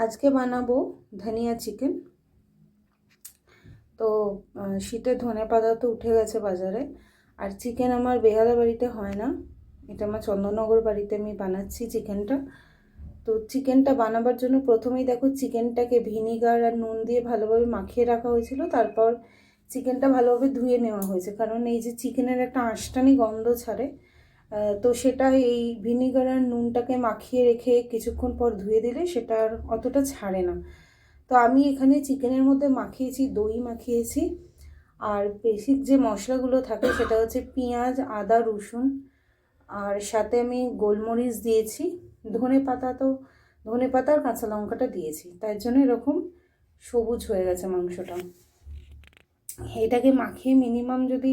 আজকে বানাবো ধনিয়া চিকেন। তো শীতের ধনেপাতা তো উঠে গেছে বাজারে, আর চিকেন আমার বেহালা বাড়িতে হয় না, এটা আমার চন্দননগর বাড়িতে আমি বানাচ্ছি চিকেনটা। তো চিকেনটা বানাবার জন্য প্রথমেই দেখো চিকেনটাকে ভিনিগার আর নুন দিয়ে ভালোভাবে মাখিয়ে রাখা হয়েছিল, তারপর চিকেনটা ভালোভাবে ধুয়ে নেওয়া হয়েছে, কারণ এই যে চিকেনের একটা আঁশটানি গন্ধ ছাড়ে। তো সেটা এই ভিনিগার আর নুনটাকে মাখিয়ে রেখে কিছুক্ষণ পর ধুয়ে দিলে সেটা আর অতটা ছাড়ে না। তো আমি এখানে চিকেনের মধ্যে মাখিয়েছি, দই মাখিয়েছি, আর বেসিক যে মশলাগুলো থাকে সেটা হচ্ছে পেঁয়াজ, আদা, রসুন, আর সাথে আমি গোলমরিচ দিয়েছি, ধনে পাতা আর কাঁচা লঙ্কাটা দিয়েছি, তার জন্য এরকম সবুজ হয়ে গেছে মাংসটা। এটাকে মাখিয়ে মিনিমাম যদি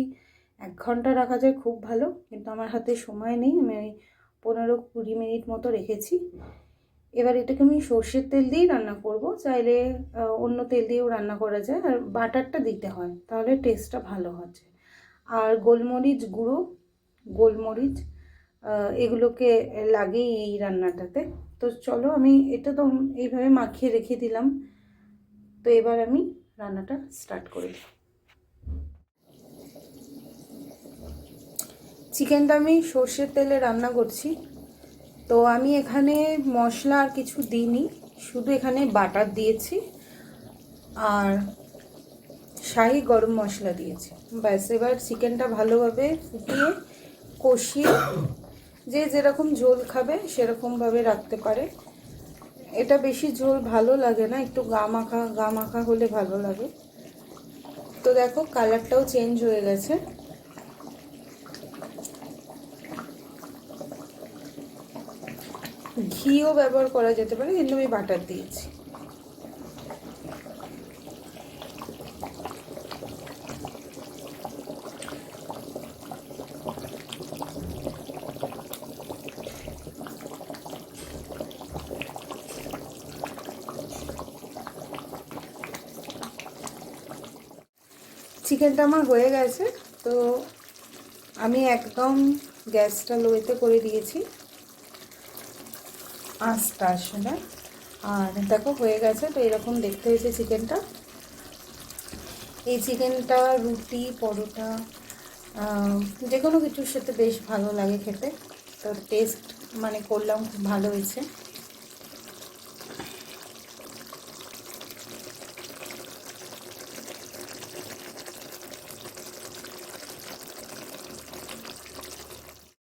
1 ঘন্টা রাখা যায় খুব ভালো, কিন্তু আমার হাতে সময় নেই, আমি 15-20 মিনিট মতো রেখেছি। এবার এটাকে আমি সর্ষের তেল দিয়েই রান্না করব, চাইলে অন্য তেল দিয়েও রান্না করা যায়, আর বাটারটা দিতে হয় তাহলে টেস্টটা ভালো হচ্ছে। আর গোলমরিচ গুঁড়ো, গোলমরিচ এগুলোকে লাগেই এই রান্নাটাতে। তো চলো, আমি এটা তো এইভাবে মাখিয়ে রেখে দিলাম, তো এবার আমি রান্নাটা স্টার্ট করি। চিকেনটা আমি সর্ষের তেলে রান্না করছি, তো আমি এখানে মশলা আর কিছু দিইনি, শুধু এখানে বাটার দিয়েছি আর শাহি গরম মশলা দিয়েছি, ব্যাস। এবার চিকেনটা ভালোভাবে ফুটিয়ে কষিয়ে যে যেরকম ঝোল খাবে সেরকমভাবে রাখতে পারে। এটা বেশি ঝোল ভালো লাগে না, একটু গা মাখা হলে ভালো লাগে। তো দেখো কালারটাও চেঞ্জ হয়ে গেছে। ঘিও ব্যবহার করা যেতে পারে, কিন্তু আমি বাটার দিয়েছি। চিকেনটা আমার হয়ে গেছে, তো আমি একদম গ্যাসটা লোতে করে দিয়েছি, আঁচটা আসে না। আর দেখো হয়ে গেছে, তো এরকম দেখতে হয়েছে চিকেনটা। এই চিকেনটা রুটি, পরোটা, যে কোনো কিছুর সাথে বেশ ভালো লাগে খেতে। তো টেস্ট মানে করলাম, খুব ভালো হয়েছে।